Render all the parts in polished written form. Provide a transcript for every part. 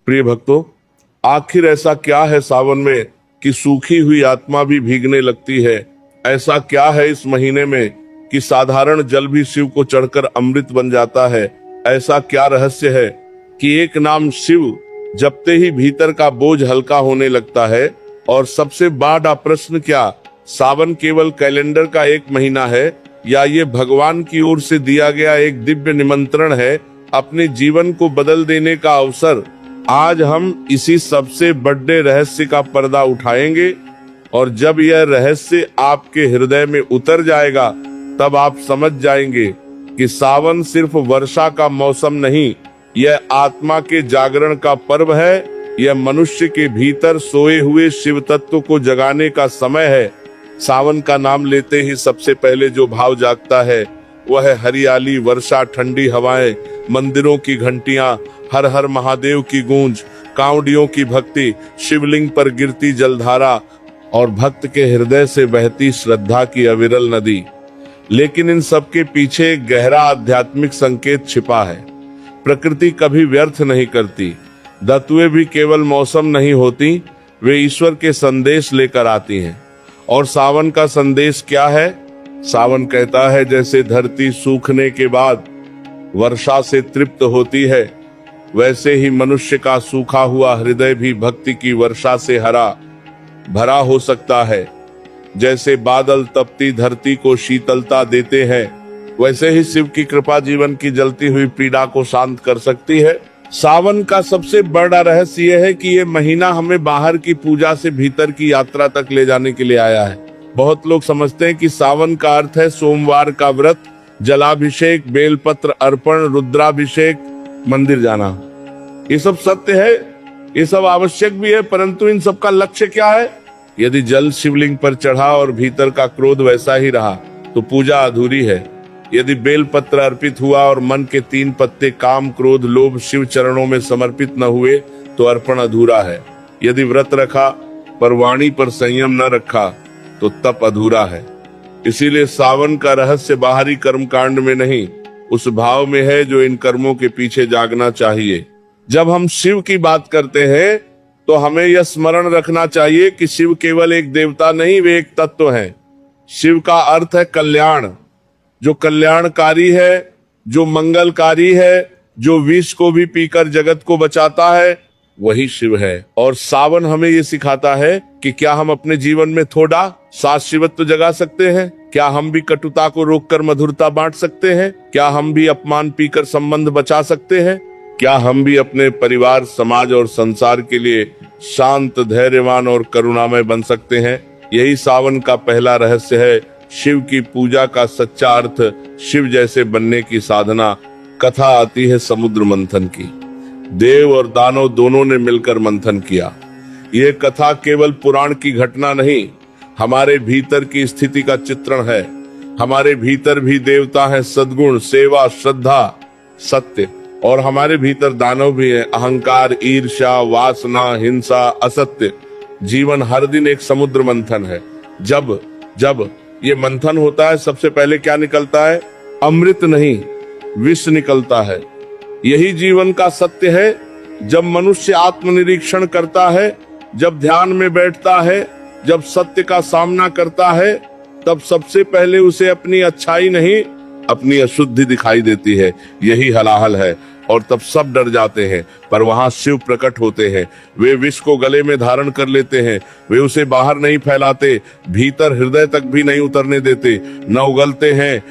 प्रिय भक्तों, आखिर ऐसा क्या है सावन में कि सूखी हुई आत्मा भी भीगने लगती है? ऐसा क्या है इस महीने में कि साधारण जल भी शिव को चढ़कर अमृत बन जाता है? ऐसा क्या रहस्य है कि एक नाम शिव जपते ही भीतर का बोझ हल्का होने लगता है? और सबसे बड़ा प्रश्न, क्या सावन केवल कैलेंडर का एक महीना है या ये भगवान की ओर से दिया गया एक दिव्य निमंत्रण है, अपने जीवन को बदल देने का अवसर? आज हम इसी सबसे बड़े रहस्य का पर्दा उठाएंगे और जब यह रहस्य आपके हृदय में उतर जाएगा तब आप समझ जाएंगे कि सावन सिर्फ वर्षा का मौसम नहीं, यह आत्मा के जागरण का पर्व है। यह मनुष्य के भीतर सोए हुए शिव तत्व को जगाने का समय है। सावन का नाम लेते ही सबसे पहले जो भाव जागता है वह है हरियाली, वर्षा, ठंडी हवाएं, मंदिरों की घंटियां, हर हर महादेव की गूंज, कांवड़ियों की भक्ति, शिवलिंग पर गिरती जलधारा और भक्त के हृदय से बहती श्रद्धा की अविरल नदी। लेकिन इन सब के पीछे एक गहरा आध्यात्मिक संकेत छिपा है। प्रकृति कभी व्यर्थ नहीं करती। धातुएं भी केवल मौसम नहीं होती, वे ईश्वर के संदेश लेकर आती हैं। और सावन का संदेश क्या है? सावन कहता है, जैसे धरती सूखने के बाद वर्षा से तृप्त होती है, वैसे ही मनुष्य का सूखा हुआ हृदय भी भक्ति की वर्षा से हरा भरा हो सकता है। जैसे बादल तपती धरती को शीतलता देते हैं, वैसे ही शिव की कृपा जीवन की जलती हुई पीड़ा को शांत कर सकती है। सावन का सबसे बड़ा रहस्य यह है कि ये महीना हमें बाहर की पूजा से भीतर की यात्रा तक ले जाने के लिए आया है। बहुत लोग समझते हैं कि सावन का अर्थ है सोमवार का व्रत, जलाभिषेक, बेलपत्र अर्पण, रुद्राभिषेक, मंदिर जाना। ये सब सत्य है, ये सब आवश्यक भी है, परंतु इन सब का लक्ष्य क्या है? यदि जल शिवलिंग पर चढ़ा और भीतर का क्रोध वैसा ही रहा तो पूजा अधूरी है। यदि बेलपत्र अर्पित हुआ और मन के 3 पत्ते काम, क्रोध, लोभ शिव चरणों में समर्पित न हुए तो अर्पण अधूरा है। यदि व्रत रखा पर वाणी पर संयम न रखा तो तप अधूरा है। इसीलिए सावन का रहस्य बाहरी कर्म कांड में नहीं, उस भाव में है जो इन कर्मों के पीछे जागना चाहिए। जब हम शिव की बात करते हैं तो हमें यह स्मरण रखना चाहिए कि शिव केवल एक देवता नहीं, वे एक तत्व हैं। शिव का अर्थ है कल्याण, जो कल्याणकारी है, जो मंगलकारी है, जो विष को भी पीकर जगत को बचाता है, वही शिव है। और सावन हमें ये सिखाता है कि क्या हम अपने जीवन में थोड़ा सात शिवत्व जगा सकते हैं? क्या हम भी कटुता को रोककर मधुरता बांट सकते हैं? क्या हम भी अपमान पीकर संबंध बचा सकते हैं? क्या हम भी अपने परिवार, समाज और संसार के लिए शांत, धैर्यवान और करुणामय बन सकते हैं? यही सावन का पहला रहस्य है। शिव की पूजा का सच्चा अर्थ शिव जैसे बनने की साधना। कथा आती है समुद्र मंथन की। देव और दानव दोनों ने मिलकर मंथन किया। ये कथा केवल पुराण की घटना नहीं, हमारे भीतर की स्थिति का चित्रण है। हमारे भीतर भी देवता है, सद्गुण, सेवा, श्रद्धा, सत्य, और हमारे भीतर दानव भी है, अहंकार, ईर्ष्या, वासना, हिंसा, असत्य। जीवन हर दिन एक समुद्र मंथन है। जब जब ये मंथन होता है, सबसे पहले क्या निकलता है? अमृत नहीं, विष निकलता है। यही जीवन का सत्य है। जब मनुष्य आत्मनिरीक्षण करता है, जब ध्यान में बैठता है, जब सत्य का सामना करता है, तब सबसे पहले उसे अपनी अच्छाई नहीं, अपनी अशुद्धि दिखाई देती है। यही हलाहल है। और तब सब डर जाते हैं, पर वहां शिव प्रकट होते हैं। वे विष को गले में धारण कर लेते हैं। वे उसे बाहर नहीं फैलाते, भीतर हृदय तक भी नहीं उतरने देते। न उगलते हैं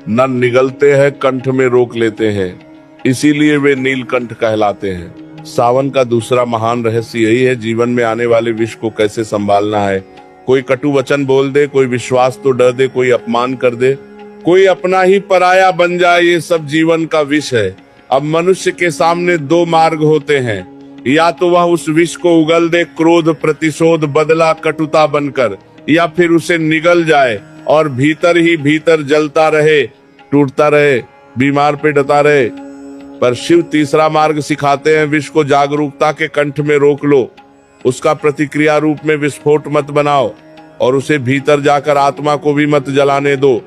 न निगलते हैं, कंठ में रोक लेते हैं। इसीलिए वे नीलकंठ कहलाते हैं। सावन का दूसरा महान रहस्य यही है, जीवन में आने वाले विष को कैसे संभालना है। कोई कटु वचन बोल दे, कोई विश्वास तो डर दे, कोई अपमान कर दे, कोई अपना ही पराया बन जाए, ये सब जीवन का विष है। अब मनुष्य के सामने 2 मार्ग होते हैं, या तो वह उस विष को उगल दे, क्रोध, प्रतिशोध, बदला, कटुता बनकर, या फिर उसे निगल जाए और भीतर ही भीतर जलता रहे, टूटता रहे, बीमार पे डटा रहे। पर शिव तीसरा मार्ग सिखाते हैं, विष को जागरूकता के कंठ में रोक लो, उसका प्रतिक्रिया रूप में विस्फोट मत बनाओ और उसे भीतर जाकर आत्मा को भी मत जलाने दो।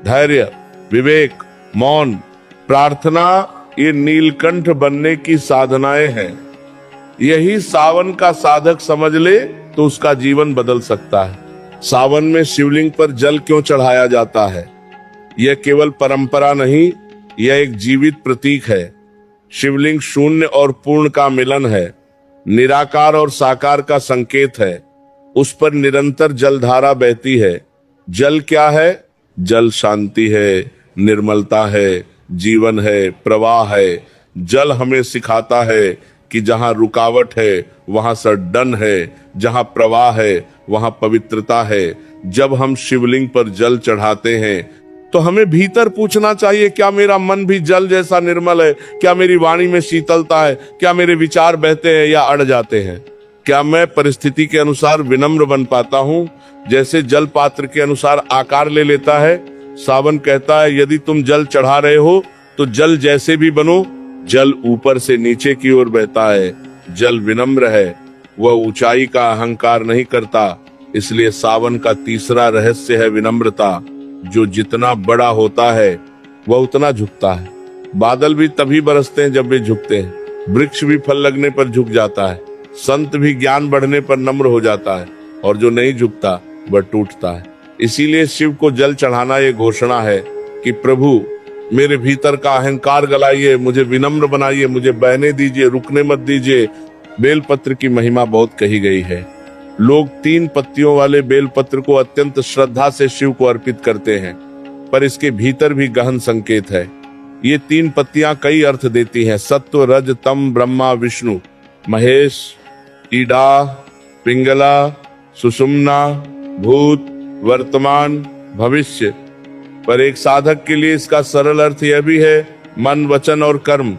धैर्य, विवेक, मौन, प्रार्थना, ये नीलकंठ बनने की साधनाएं हैं। यही सावन का साधक समझ ले तो उसका जीवन बदल सकता है। सावन में शिवलिंग पर जल क्यों चढ़ाया जाता है? यह केवल परंपरा नहीं, यह एक जीवित प्रतीक है। शिवलिंग शून्य और पूर्ण का मिलन है, निराकार और साकार का संकेत है। उस पर निरंतर जलधारा बहती है। जल क्या है? जल शांति है, निर्मलता है, जीवन है, प्रवाह है। जल हमें सिखाता है कि जहां रुकावट है वहां सडन है, जहां प्रवाह है वहां पवित्रता है। जब हम शिवलिंग पर जल चढ़ाते हैं तो हमें भीतर पूछना चाहिए, क्या मेरा मन भी जल जैसा निर्मल है? क्या मेरी वाणी में शीतलता है? क्या मेरे विचार बहते हैं या अड़ जाते हैं? क्या मैं परिस्थिति के अनुसार विनम्र बन पाता हूँ, जैसे जल पात्र के अनुसार आकार ले लेता है? सावन कहता है, यदि तुम जल चढ़ा रहे हो तो जल जैसे भी बनो। जल ऊपर से नीचे की ओर बहता है। जल विनम्र है, वह ऊंचाई का अहंकार नहीं करता। इसलिए सावन का तीसरा रहस्य है विनम्रता। जो जितना बड़ा होता है वह उतना झुकता है। बादल भी तभी बरसते हैं जब वे झुकते हैं। वृक्ष भी फल लगने पर झुक जाता है। संत भी ज्ञान बढ़ने पर नम्र हो जाता है, और जो नहीं झुकता वह टूटता है। इसीलिए शिव को जल चढ़ाना ये घोषणा है कि प्रभु, मेरे भीतर का अहंकार गलाइए, मुझे विनम्र बनाइए, मुझे बहने दीजिए, रुकने मत दीजिए। बेलपत्र की महिमा बहुत कही गई है। लोग 3 पत्तियों वाले बेलपत्र को अत्यंत श्रद्धा से शिव को अर्पित करते हैं, पर इसके भीतर भी गहन संकेत है। ये 3 पत्तियां कई अर्थ देती हैं। सत्व, रज, तम, ब्रह्मा, विष्णु, महेश, ईडा, पिंगला, सुषुम्ना, भूत, वर्तमान, भविष्य। पर एक साधक के लिए इसका सरल अर्थ यह भी है, मन, वचन और कर्म।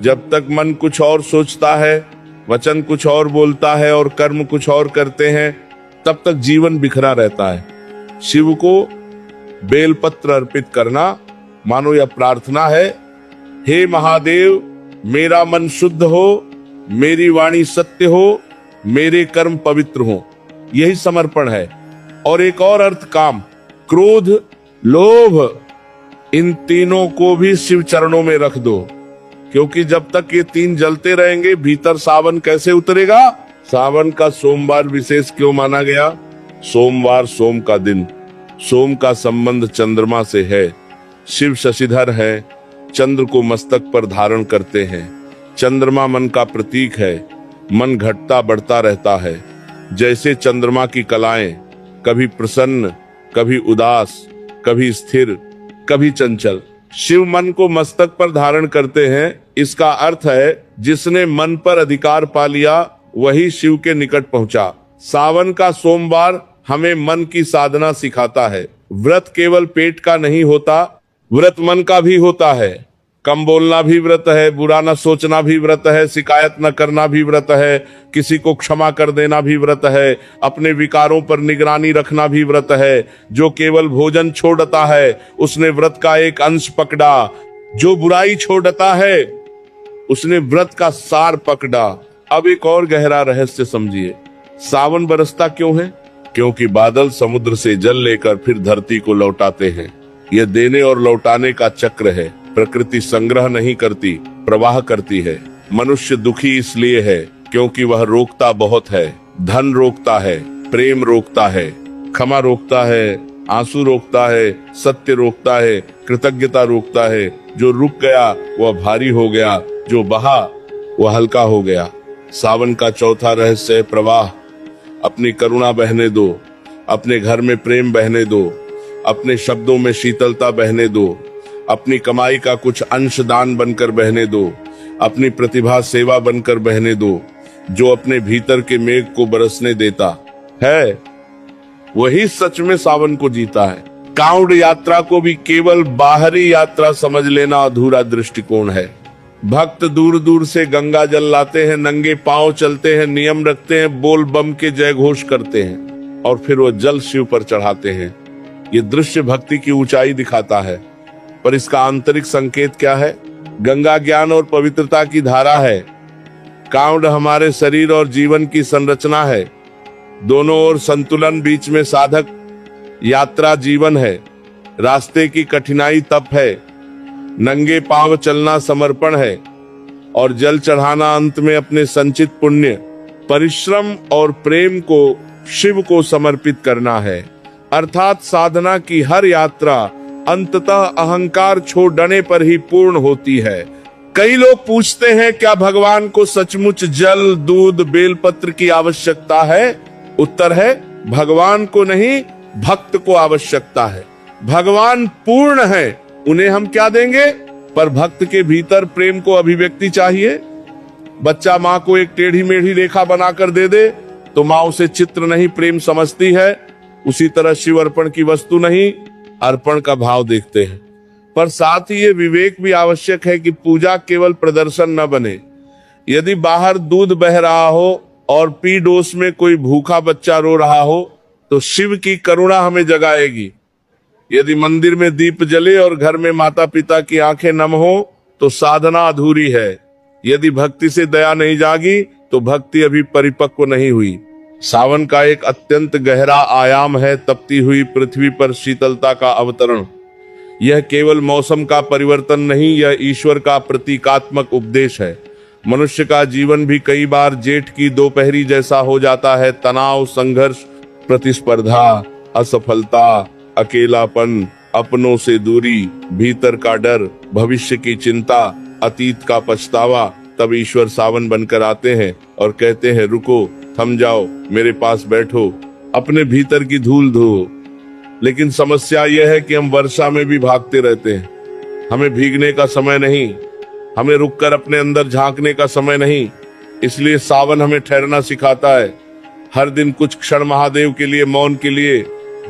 जब तक मन कुछ और सोचता है, वचन कुछ और बोलता है और कर्म कुछ और करते हैं, तब तक जीवन बिखरा रहता है। शिव को बेलपत्र अर्पित करना मानो यह प्रार्थना है, हे महादेव, मेरा मन शुद्ध हो, मेरी वाणी सत्य हो, मेरे कर्म पवित्र हो। यही समर्पण है। और एक और अर्थ, काम, क्रोध, लोभ, इन तीनों को भी शिव चरणों में रख दो, क्योंकि जब तक ये 3 जलते रहेंगे, भीतर सावन कैसे उतरेगा? सावन का सोमवार विशेष क्यों माना गया? सोमवार, सोम का दिन। सोम का संबंध चंद्रमा से है। शिव शशिधर है, चंद्र को मस्तक पर धारण करते हैं। चंद्रमा मन का प्रतीक है। मन घटता बढ़ता रहता है। जैसे चंद्रमा की कलाएं, कभी प्रसन्न, कभी उदास, कभी स्थिर, कभी चंचल। शिव मन को मस्तक पर धारण करते हैं। इसका अर्थ है, जिसने मन पर अधिकार पा लिया वही शिव के निकट पहुंचा। सावन का सोमवार हमें मन की साधना सिखाता है। व्रत केवल पेट का नहीं होता, व्रत मन का भी होता है। कम बोलना भी व्रत है, बुरा न सोचना भी व्रत है, शिकायत न करना भी व्रत है, किसी को क्षमा कर देना भी व्रत है, अपने विकारों पर निगरानी रखना भी व्रत है। जो केवल भोजन छोड़ता है उसने व्रत का एक अंश पकड़ा, जो बुराई छोड़ता है उसने व्रत का सार पकड़ा। अब एक और गहरा रहस्य समझिए। सावन बरसता क्यों है? क्योंकि बादल समुद्र से जल लेकर फिर धरती को लौटाते हैं। यह देने और लौटाने का चक्र है। प्रकृति संग्रह नहीं करती, प्रवाह करती है। मनुष्य दुखी इसलिए है क्योंकि वह रोकता बहुत है। धन रोकता है, प्रेम रोकता है, क्षमा रोकता है, आंसू रोकता है, सत्य रोकता है, कृतज्ञता रोकता है। जो रुक गया वह भारी हो गया, जो बहा वह हल्का हो गया। सावन का चौथा रहस्य है प्रवाह। अपनी करुणा बहने दो, अपने घर में प्रेम बहने दो, अपने शब्दों में शीतलता बहने दो, अपनी कमाई का कुछ अंश दान बनकर बहने दो, अपनी प्रतिभा सेवा बनकर बहने दो। जो अपने भीतर के मेघ को बरसने देता है वही सच में सावन को जीता है। कांवड़ यात्रा को भी केवल बाहरी यात्रा समझ लेना अधूरा दृष्टिकोण है। भक्त दूर दूर से गंगा जल लाते हैं, नंगे पांव चलते हैं, नियम रखते हैं, बोल बम के जय घोष करते हैं और फिर वो जल शिव पर चढ़ाते हैं। ये दृश्य भक्ति की ऊंचाई दिखाता है, पर इसका आंतरिक संकेत क्या है? गंगा ज्ञान और पवित्रता की धारा है। कांवड़ हमारे शरीर और जीवन की संरचना है। दोनों ओर संतुलन, बीच में साधक यात्रा जीवन है। रास्ते की कठिनाई तप है, नंगे पांव चलना समर्पण है, और जल चढ़ाना अंत में अपने संचित पुण्य, परिश्रम और प्रेम को शिव को समर्पित करना है। अर्थात साधना की हर यात्रा अंततः अहंकार छोड़ देने पर ही पूर्ण होती है। कई लोग पूछते हैं, क्या भगवान को सचमुच जल, दूध, बेलपत्र की आवश्यकता है? उत्तर है, भगवान को नहीं, भक्त को आवश्यकता है। भगवान पूर्ण है, उन्हें हम क्या देंगे? पर भक्त के भीतर प्रेम को अभिव्यक्ति चाहिए। बच्चा माँ को एक टेढ़ी मेढ़ी रेखा बनाकर दे दे तो माँ उसे चित्र नहीं, प्रेम समझती है। उसी तरह शिव अर्पण की वस्तु नहीं, अर्पण का भाव देखते हैं। पर साथ ही ये विवेक भी आवश्यक है कि पूजा केवल प्रदर्शन न बने। यदि बाहर दूध बह रहा हो और पी डोस में कोई भूखा बच्चा रो रहा हो तो शिव की करुणा हमें जगाएगी। यदि मंदिर में दीप जले और घर में माता पिता की आंखें नम हो तो साधना अधूरी है। यदि भक्ति से दया नहीं जागी तो भक्ति अभी परिपक्व नहीं हुई। सावन का एक अत्यंत गहरा आयाम है तपती हुई पृथ्वी पर शीतलता का अवतरण। यह केवल मौसम का परिवर्तन नहीं, यह ईश्वर का प्रतीकात्मक उपदेश है। मनुष्य का जीवन भी कई बार जेठ की दोपहरी जैसा हो जाता है। तनाव, संघर्ष, प्रतिस्पर्धा, असफलता, अकेलापन, अपनों से दूरी, भीतर का डर, भविष्य की चिंता, अतीत का पछतावा। तब ईश्वर सावन बनकर आते हैं और कहते हैं, रुको, थम जाओ, मेरे पास बैठो, अपने भीतर की धूल धो। लेकिन समस्या यह है कि हम वर्षा में भी भागते रहते हैं। हमें भीगने का समय नहीं, हमें रुककर अपने अंदर झांकने का समय नहीं। इसलिए सावन हमें ठहरना सिखाता है। हर दिन कुछ क्षण महादेव के लिए, मौन के लिए,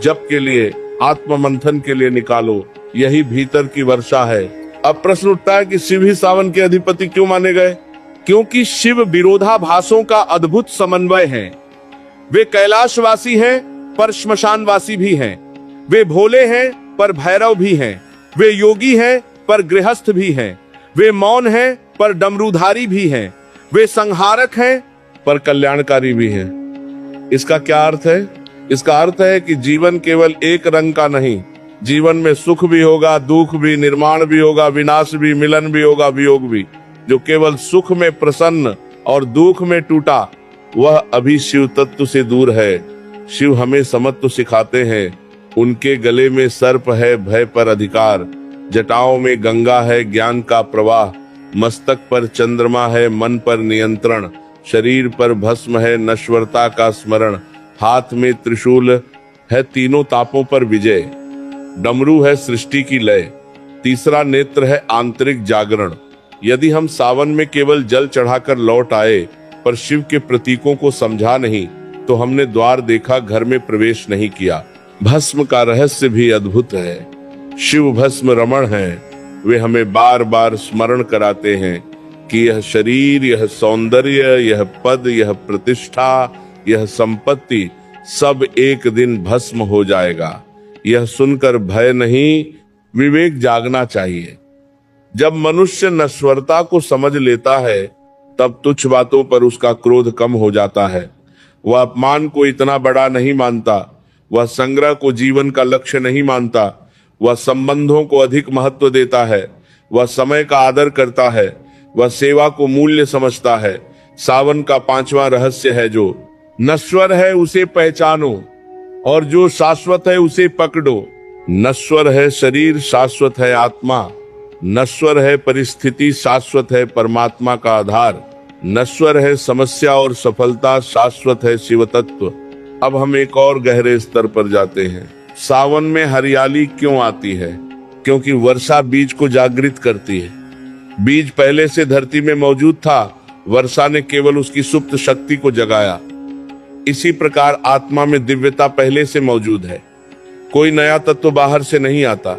जप के लिए, आत्म मंथन के लिए निकालो। यही भीतर की वर्षा है। अब प्रश्न उठता है कि शिव ही सावन के अधिपति क्यों माने गए? क्योंकि शिव विरोधाभासों का अद्भुत समन्वय है। वे कैलाशवासी हैं पर श्मशानवासी भी हैं। वे भोले हैं पर भैरव भी हैं। वे योगी हैं पर गृहस्थ भी हैं। वे मौन हैं पर डमरूधारी भी हैं। वे संहारक हैं पर कल्याणकारी भी हैं। इसका क्या अर्थ है? इसका अर्थ है कि जीवन केवल एक रंग का नहीं। जीवन में सुख भी होगा, दुख भी, निर्माण भी होगा, विनाश भी, मिलन भी होगा, वियोग भी। जो केवल सुख में प्रसन्न और दुख में टूटा, वह अभी शिव तत्व से दूर है। शिव हमें समत्व सिखाते हैं। उनके गले में सर्प है, भय पर अधिकार। जटाओं में गंगा है, ज्ञान का प्रवाह। मस्तक पर चंद्रमा है, मन पर नियंत्रण। शरीर पर भस्म है, नश्वरता का स्मरण। हाथ में त्रिशूल है, तीनों तापों पर विजय। डमरू है सृष्टि की लय। तीसरा नेत्र है आंतरिक जागरण। यदि हम सावन में केवल जल चढ़ाकर लौट आए पर शिव के प्रतीकों को समझा नहीं तो हमने द्वार देखा, घर में प्रवेश नहीं किया। भस्म का रहस्य भी अद्भुत है। शिव भस्म रमण हैं। वे हमें बार बार स्मरण कराते हैं कि यह शरीर, यह सौंदर्य, यह पद, यह प्रतिष्ठा, यह संपत्ति सब एक दिन भस्म हो जाएगा। यह सुनकर भय नहीं, विवेक जागना चाहिए। जब मनुष्य नश्वरता को समझ लेता है तब तुच्छ बातों पर उसका क्रोध कम हो जाता है। वह अपमान को इतना बड़ा नहीं मानता। वह संग्रह को जीवन का लक्ष्य नहीं मानता। वह संबंधों को अधिक महत्व देता है। वह समय का आदर करता है। वह सेवा को मूल्य समझता है। सावन का पांचवा रहस्य है, जो नश्वर है उसे पहचानो और जो शाश्वत है उसे पकड़ो। नश्वर है शरीर, शाश्वत है आत्मा। नश्वर है परिस्थिति, शाश्वत है परमात्मा का आधार। नश्वर है समस्या और सफलता, शाश्वत है शिव तत्व। अब हम एक और गहरे स्तर पर जाते हैं। सावन में हरियाली क्यों आती है? क्योंकि वर्षा बीज को जागृत करती है। बीज पहले से धरती में मौजूद था, वर्षा ने केवल उसकी सुप्त शक्ति को जगाया। इसी प्रकार आत्मा में दिव्यता पहले से मौजूद है। कोई नया तत्व बाहर से नहीं आता।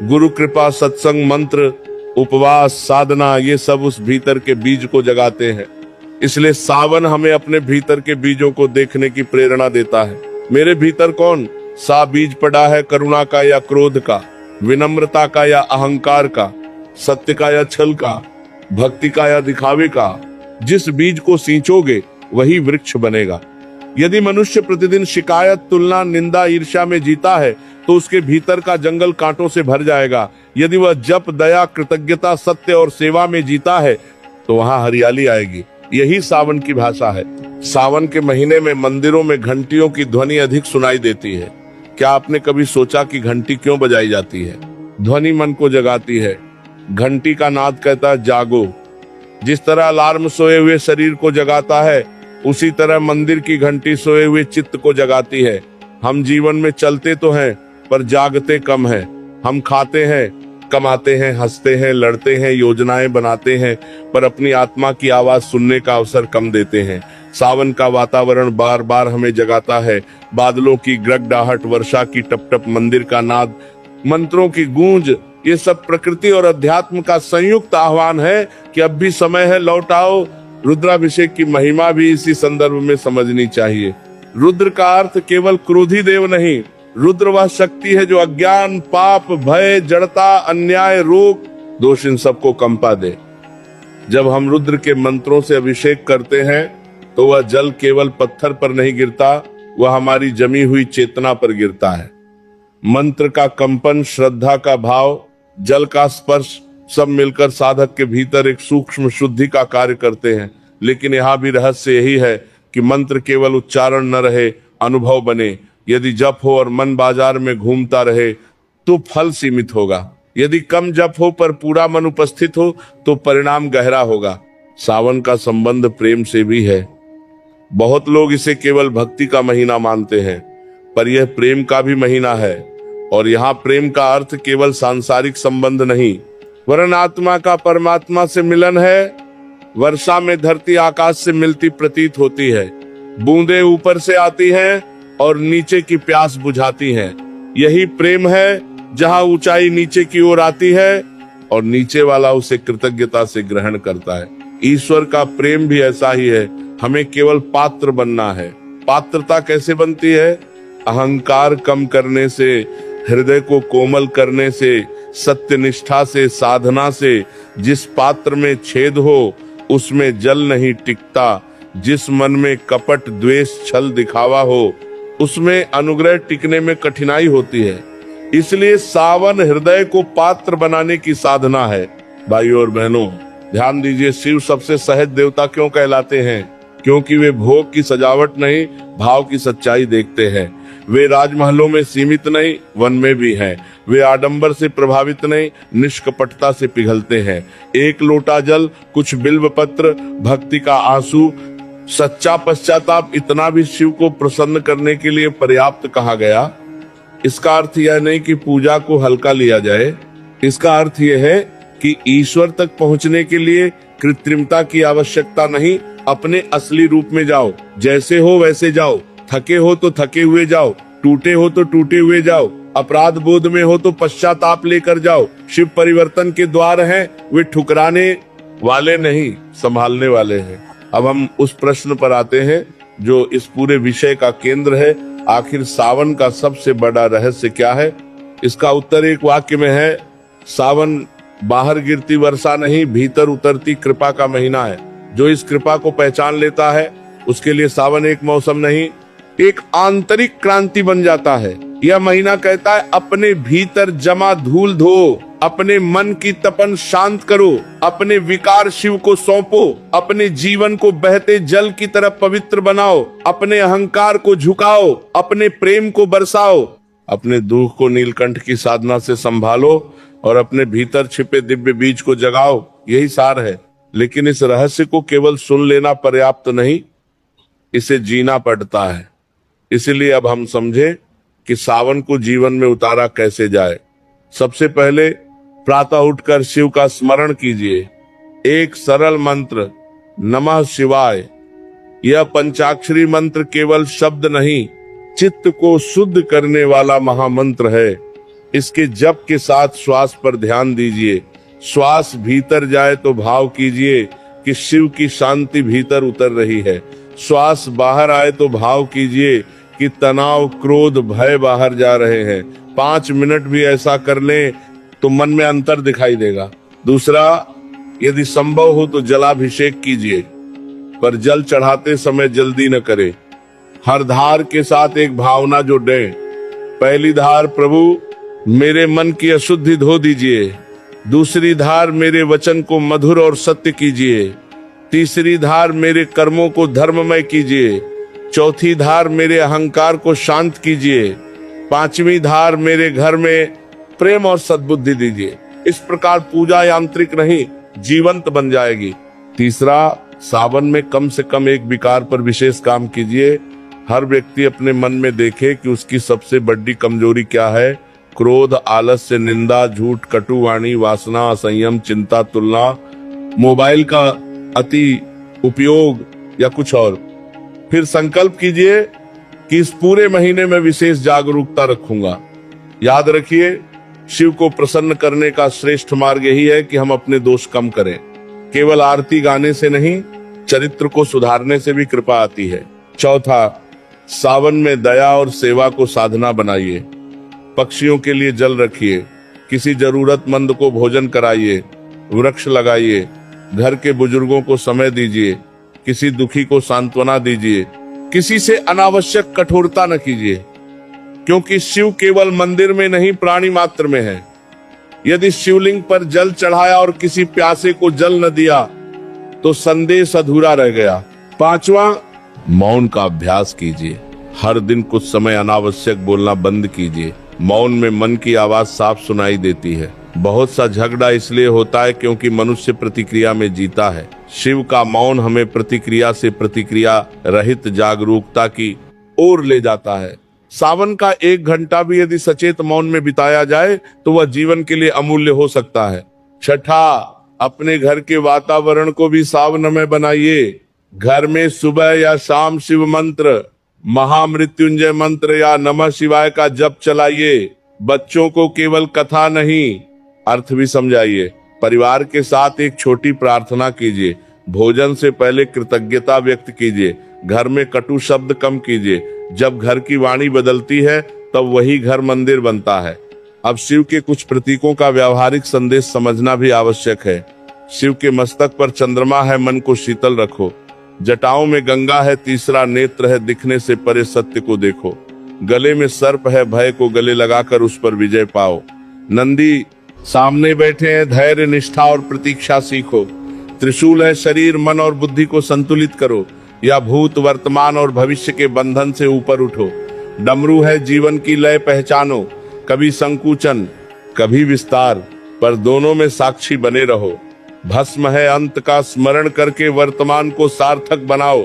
गुरु कृपा, सत्संग, मंत्र, उपवास, साधना, ये सब उस भीतर के बीज को जगाते हैं। इसलिए सावन हमें अपने भीतर के बीजों को देखने की प्रेरणा देता है। मेरे भीतर कौन सा बीज पड़ा है? करुणा का या क्रोध का, विनम्रता का या अहंकार का, सत्य का या छल का, भक्ति का या दिखावे का? जिस बीज को सींचोगे वही वृक्ष बनेगा। यदि मनुष्य प्रतिदिन शिकायत, तुलना, निंदा, ईर्ष्या में जीता है तो उसके भीतर का जंगल कांटों से भर जाएगा। यदि वह जप, दया, कृतज्ञता, सत्य और सेवा में जीता है तो वहां हरियाली आएगी। यही सावन की भाषा है। सावन के महीने में मंदिरों में घंटियों की ध्वनि अधिक सुनाई देती है। क्या आपने कभी सोचा कि घंटी क्यों बजाई जाती है? ध्वनि मन को जगाती है। घंटी का नाद कहता है जागो। जिस तरह अलार्म सोए हुए शरीर को जगाता है, उसी तरह मंदिर की घंटी सोए हुए चित्त को जगाती है। हम जीवन में चलते तो हैं, पर जागते कम हैं। हम खाते हैं, कमाते हैं, हंसते हैं, लड़ते हैं, योजनाएं बनाते हैं, पर अपनी आत्मा की आवाज सुनने का अवसर कम देते हैं। सावन का वातावरण बार बार हमें जगाता है। बादलों की गड़गड़ाहट, वर्षा की टपटप, मंदिर का नाद, मंत्रों की गूंज, ये सब प्रकृति और अध्यात्म का संयुक्त आह्वान है कि अब भी समय है, लौट आओ। रुद्राभिषेक की महिमा भी इसी संदर्भ में समझनी चाहिए। रुद्र का अर्थ केवल क्रोधी देव नहीं, रुद्र वह शक्ति है जो अज्ञान, पाप, भय, जड़ता, अन्याय, रोग, दोष इन सबको कंपा दे। जब हम रुद्र के मंत्रों से अभिषेक करते हैं तो वह जल केवल पत्थर पर नहीं गिरता, वह हमारी जमी हुई चेतना पर गिरता है। मंत्र का कंपन, श्रद्धा का भाव, जल का स्पर्श, सब मिलकर साधक के भीतर एक सूक्ष्म शुद्धि का कार्य करते हैं। लेकिन यहाँ भी रहस्य यही है कि मंत्र केवल उच्चारण न रहे, अनुभव बने। यदि जप हो और मन बाजार में घूमता रहे तो फल सीमित होगा। यदि कम जप हो पर पूरा मन उपस्थित हो तो परिणाम गहरा होगा। सावन का संबंध प्रेम से भी है। बहुत लोग इसे केवल भक्ति का महीना मानते हैं, पर यह प्रेम का भी महीना है। और यहाँ प्रेम का अर्थ केवल सांसारिक संबंध नहीं, वरन आत्मा का परमात्मा से मिलन है। वर्षा में धरती आकाश से मिलती प्रतीत होती है। बूंदे ऊपर से आती हैं और नीचे की प्यास बुझाती हैं। यही प्रेम है, जहाँ ऊंचाई नीचे की ओर आती है और नीचे वाला उसे कृतज्ञता से ग्रहण करता है। ईश्वर का प्रेम भी ऐसा ही है। हमें केवल पात्र बनना है। पात्रता कैसे बनती है? अहंकार कम करने से, हृदय को कोमल करने से, सत्य निष्ठा से, साधना से। जिस पात्र में छेद हो उसमें जल नहीं टिकता। जिस मन में कपट, द्वेष, छल, दिखावा हो उसमें अनुग्रह टिकने में कठिनाई होती है। इसलिए सावन हृदय को पात्र बनाने की साधना है। भाइयों और बहनों, ध्यान दीजिए, शिव सबसे सहज देवता क्यों कहलाते हैं? क्योंकि वे भोग की सजावट नहीं, भाव की सच्चाई देखते हैं। वे राजमहलों में सीमित नहीं, वन में भी हैं। वे आडंबर से प्रभावित नहीं, निष्कपटता से पिघलते हैं। एक लोटा जल, कुछ बिल्व पत्र, भक्ति का आंसू, सच्चा पश्चाताप, इतना भी शिव को प्रसन्न करने के लिए पर्याप्त कहा गया। इसका अर्थ यह नहीं कि पूजा को हल्का लिया जाए। इसका अर्थ यह है कि ईश्वर तक पहुंचने के लिए कृत्रिमता की आवश्यकता नहीं, अपने असली रूप में जाओ। जैसे हो वैसे जाओ। थके हो तो थके हुए जाओ, टूटे हो तो टूटे हुए जाओ, अपराध बोध में हो तो पश्चाताप लेकर जाओ। शिव परिवर्तन के द्वार हैं, वे ठुकराने वाले नहीं, संभालने वाले हैं। अब हम उस प्रश्न पर आते हैं जो इस पूरे विषय का केंद्र है। आखिर सावन का सबसे बड़ा रहस्य क्या है? इसका उत्तर एक वाक्य में है। सावन बाहर गिरती वर्षा नहीं, भीतर उतरती कृपा का महीना है। जो इस कृपा को पहचान लेता है उसके लिए सावन एक मौसम नहीं, एक आंतरिक क्रांति बन जाता है। यह महीना कहता है अपने भीतर जमा धूल धो, अपने मन की तपन शांत करो, अपने विकार शिव को सौंपो, अपने जीवन को बहते जल की तरह पवित्र बनाओ, अपने अहंकार को झुकाओ, अपने प्रेम को बरसाओ, अपने दुख को नीलकंठ की साधना से संभालो और अपने भीतर छिपे दिव्य बीज को जगाओ। यही सार है। लेकिन इस रहस्य को केवल सुन लेना पर्याप्त नहीं, इसे जीना पड़ता है। इसलिए अब हम समझे कि सावन को जीवन में उतारा कैसे जाए। सबसे पहले प्रातः उठकर शिव का स्मरण कीजिए। एक सरल मंत्र, नमः शिवाय। यह पंचाक्षरी मंत्र केवल शब्द नहीं, चित्त को शुद्ध करने वाला महामंत्र है। इसके जप के साथ श्वास पर ध्यान दीजिए। श्वास भीतर जाए तो भाव कीजिए कि शिव की शांति भीतर उतर रही है। श्वास बाहर आए तो भाव कीजिए कि तनाव, क्रोध, भय बाहर जा रहे हैं। 5 मिनट भी ऐसा कर लें तो मन में अंतर दिखाई देगा। दूसरा, यदि संभव हो तो जलाभिषेक कीजिए, पर जल चढ़ाते समय जल्दी न करें। हर धार के साथ एक भावना जोड़ें। पहली धार, प्रभु मेरे मन की अशुद्धि धो दीजिए। दूसरी धार मेरे वचन को मधुर और सत्य कीजिए। तीसरी धार मेरे कर्मों को धर्ममय कीजिए। चौथी धार मेरे अहंकार को शांत कीजिए। पांचवी धार मेरे घर में प्रेम और सद्बुद्धि दीजिए। इस प्रकार पूजा यांत्रिक नहीं जीवंत बन जाएगी। तीसरा, सावन में कम से कम एक विकार पर विशेष काम कीजिए। हर व्यक्ति अपने मन में देखे कि उसकी सबसे बड़ी कमजोरी क्या है। क्रोध, आलस्य, निंदा, झूठ, कटुवाणी, वासना, असंयम, चिंता, तुलना, मोबाइल का अति उपयोग या कुछ और। फिर संकल्प कीजिए कि इस पूरे महीने में विशेष जागरूकता रखूंगा। याद रखिए, शिव को प्रसन्न करने का श्रेष्ठ मार्ग यही है कि हम अपने दोष कम करें। केवल आरती गाने से नहीं, चरित्र को सुधारने से भी कृपा आती है। चौथा, सावन में दया और सेवा को साधना बनाइए। पक्षियों के लिए जल रखिए, किसी जरूरतमंद को भोजन कराइए, वृक्ष लगाइए, घर के बुजुर्गों को समय दीजिए, किसी दुखी को सांत्वना दीजिए। किसी से अनावश्यक कठोरता न कीजिए, क्योंकि शिव केवल मंदिर में नहीं प्राणी मात्र में है। यदि शिवलिंग पर जल चढ़ाया और किसी प्यासे को जल न दिया तो संदेश अधूरा रह गया। पांचवा, मौन का अभ्यास कीजिए। हर दिन कुछ समय अनावश्यक बोलना बंद कीजिए। मौन में मन की आवाज साफ सुनाई देती है। बहुत सा झगड़ा इसलिए होता है क्योंकि मनुष्य प्रतिक्रिया में जीता है। शिव का मौन हमें प्रतिक्रिया से प्रतिक्रिया रहित जागरूकता की ओर ले जाता है। सावन का 1 घंटा भी यदि सचेत मौन में बिताया जाए तो वह जीवन के लिए अमूल्य हो सकता है। छठा, अपने घर के वातावरण को भी सावनमय बनाइए। घर में सुबह या शाम शिव मंत्र, महामृत्युंजय मंत्र या नमः शिवाय का जप चलाइए। बच्चों को केवल कथा नहीं, अर्थ भी समझाइए। परिवार के साथ एक छोटी प्रार्थना कीजिए। भोजन से पहले कृतज्ञता व्यक्त कीजिए। घर में कटु शब्द कम कीजिए। जब घर की वाणी बदलती है तब वही घर मंदिर बनता है। अब शिव के कुछ प्रतीकों का व्यावहारिक संदेश समझना भी आवश्यक है। शिव के मस्तक पर चंद्रमा है, मन को शीतल रखो। जटाओं में गंगा है, तीसरा नेत्र है, दिखने से परे सत्य को देखो। गले में सर्प है, भय को गले लगाकर उस पर विजय पाओ। नंदी सामने बैठे हैं, धैर्य, निष्ठा और प्रतीक्षा सीखो। त्रिशूल है, शरीर, मन और बुद्धि को संतुलित करो या भूत, वर्तमान और भविष्य के बंधन से ऊपर उठो। डमरू है, जीवन की लय पहचानो। कभी संकुचन, कभी विस्तार, पर दोनों में साक्षी बने रहो। भस्म है, अंत का स्मरण करके वर्तमान को सार्थक बनाओ।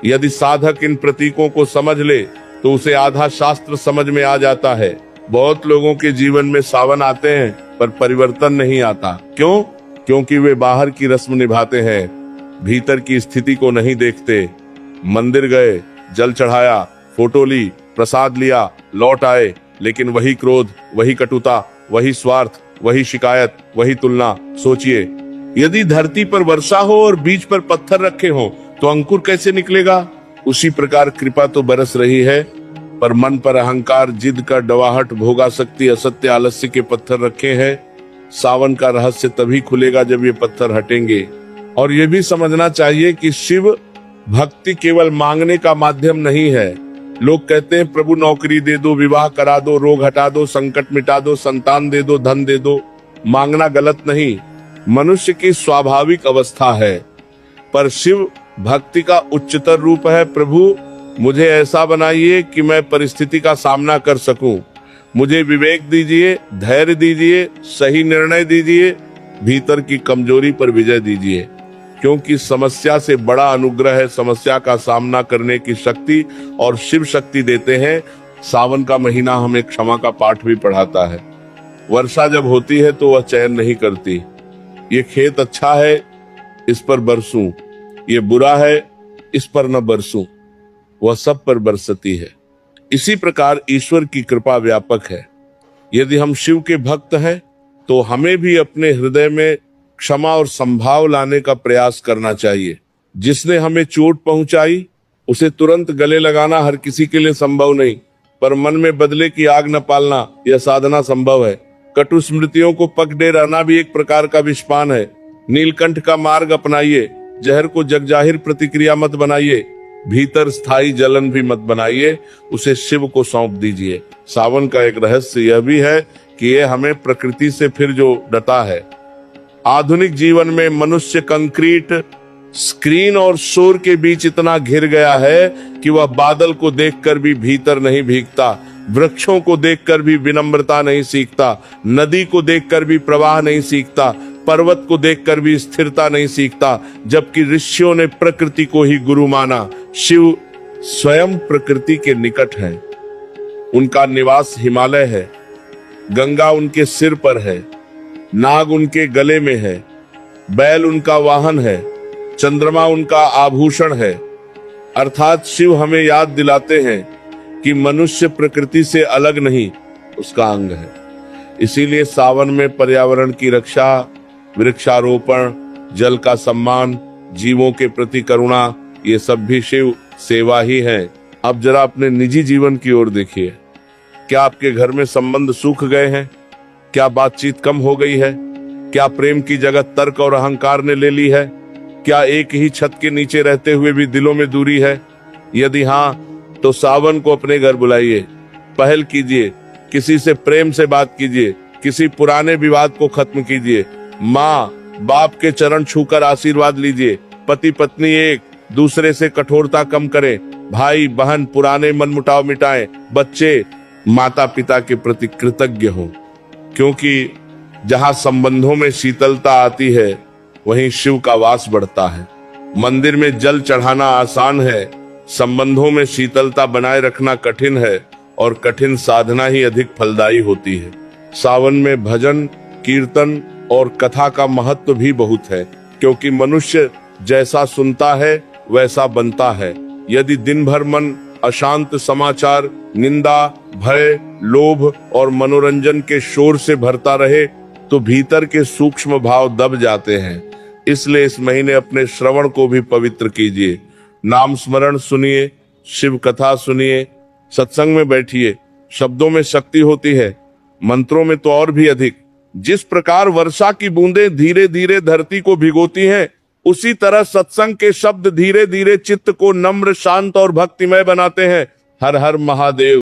यदि साधक इन प्रतीकों को समझ ले तो उसे आधा शास्त्र समझ में आ जाता है। बहुत लोगों के जीवन में सावन आते हैं पर परिवर्तन नहीं आता। क्यों? क्योंकि वे बाहर की रस्म निभाते हैं, भीतर की स्थिति को नहीं देखते। मंदिर गए, जल चढ़ाया, फोटो ली, प्रसाद लिया, लौट आए, लेकिन वही क्रोध, वही कटुता, वही स्वार्थ, वही शिकायत, वही तुलना। सोचिए, यदि धरती पर वर्षा हो और बीज पर पत्थर रखे हो तो अंकुर कैसे निकलेगा? उसी प्रकार कृपा तो बरस रही है, पर मन पर अहंकार, जिद का डवाहट, भोगासक्ति, असत्य, आलस्य के पत्थर रखे हैं। सावन का रहस्य तभी खुलेगा जब ये पत्थर हटेंगे। और ये भी समझना चाहिए कि शिव भक्ति केवल मांगने का माध्यम नहीं है। लोग कहते हैं प्रभु नौकरी दे दो, विवाह करा दो, रोग हटा दो, संकट मिटा दो, संतान दे दो, धन दे दो। मांगना गलत नहीं, मनुष्य की स्वाभाविक अवस्था है, पर शिव भक्ति का उच्चतर रूप है। प्रभु मुझे ऐसा बनाइए कि मैं परिस्थिति का सामना कर सकूं। मुझे विवेक दीजिए, धैर्य दीजिए, सही निर्णय दीजिए, भीतर की कमजोरी पर विजय दीजिए। क्योंकि समस्या से बड़ा अनुग्रह है समस्या का सामना करने की शक्ति, और शिव शक्ति देते हैं। सावन का महीना हमें क्षमा का पाठ भी पढ़ाता है। वर्षा जब होती है तो वह चैन नहीं करती। ये खेत अच्छा है, इस पर बरसूं, ये बुरा है, इस पर न बरसूं, वह सब पर बरसती है। इसी प्रकार ईश्वर की कृपा व्यापक है। यदि हम शिव के भक्त हैं तो हमें भी अपने हृदय में क्षमा और संभाव लाने का प्रयास करना चाहिए। जिसने हमें चोट पहुंचाई उसे तुरंत गले लगाना हर किसी के लिए संभव नहीं, पर मन में बदले की आग न पालना यह साधना संभव है। कटु स्मृतियों को पकड़े रहना भी एक प्रकार का विषपान है। नीलकंठ का मार्ग अपनाइए, जहर को जगजाहिर प्रतिक्रिया मत बनाइए, भीतर स्थायी जलन भी मत बनाइए, उसे शिव को सौंप दीजिए। सावन का एक रहस्य यह भी है कि यह हमें प्रकृति से फिर जो डटा है, आधुनिक जीवन में मनुष्य कंक्रीट, स्क्रीन और शोर के बीच इतना घिर गया है कि वह बादल को देखकर भी भीतर नहीं भीगता, वृक्षों को देखकर भी विनम्रता नहीं सीखता, नदी को देखकर भी प्रवाह नहीं सीखता, पर्वत को देखकर भी स्थिरता नहीं सीखता, जबकि ऋषियों ने प्रकृति को ही गुरु माना। शिव स्वयं प्रकृति के निकट है, उनका निवास हिमालय है, गंगा उनके सिर पर है, नाग उनके गले में है, बैल उनका वाहन है, चंद्रमा उनका आभूषण है। अर्थात शिव हमें याद दिलाते हैं कि मनुष्य प्रकृति से अलग नहीं, उसका अंग है। इसीलिए सावन में पर्यावरण की रक्षा, वृक्षारोपण, जल का सम्मान, जीवों के प्रति करुणा, ये सब भी शिव सेवा ही है। अब जरा अपने निजी जीवन की ओर देखिए। क्या आपके घर में संबंध सूख गए हैं? क्या बातचीत कम हो गई है? क्या प्रेम की जगह तर्क और अहंकार ने ले ली है? क्या एक ही छत के नीचे रहते हुए भी दिलों में दूरी है? यदि हाँ, तो सावन को अपने घर बुलाइए, पहल कीजिए, किसी से प्रेम से बात कीजिए, किसी पुराने विवाद को खत्म कीजिए, माँ बाप के चरण छूकर आशीर्वाद लीजिए, पति पत्नी एक दूसरे से कठोरता कम करें, भाई बहन पुराने मनमुटाव मिटाएं, बच्चे माता पिता के प्रति कृतज्ञ हों। क्योंकि जहाँ संबंधों में शीतलता आती है, वहीं शिव का वास बढ़ता है। मंदिर में जल चढ़ाना आसान है, संबंधों में शीतलता बनाए रखना कठिन है, और कठिन साधना ही अधिक फलदायी होती है। सावन में भजन, कीर्तन और कथा का महत्व भी बहुत है, क्योंकि मनुष्य जैसा सुनता है वैसा बनता है। यदि दिन भर मन अशांत समाचार, निंदा, भय, लोभ और मनोरंजन के शोर से भरता रहे, तो भीतर के सूक्ष्म भाव दब जाते हैं। इसलिए इस महीने अपने श्रवण को भी पवित्र कीजिए। नाम स्मरण सुनिए, शिव कथा सुनिए, सत्संग में बैठिए। शब्दों में शक्ति होती है, मंत्रों में तो और भी अधिक। जिस प्रकार वर्षा की बूंदें धीरे धीरे धरती को भिगोती हैं, उसी तरह सत्संग के शब्द धीरे धीरे चित्त को नम्र, शांत और भक्तिमय बनाते हैं। हर हर महादेव।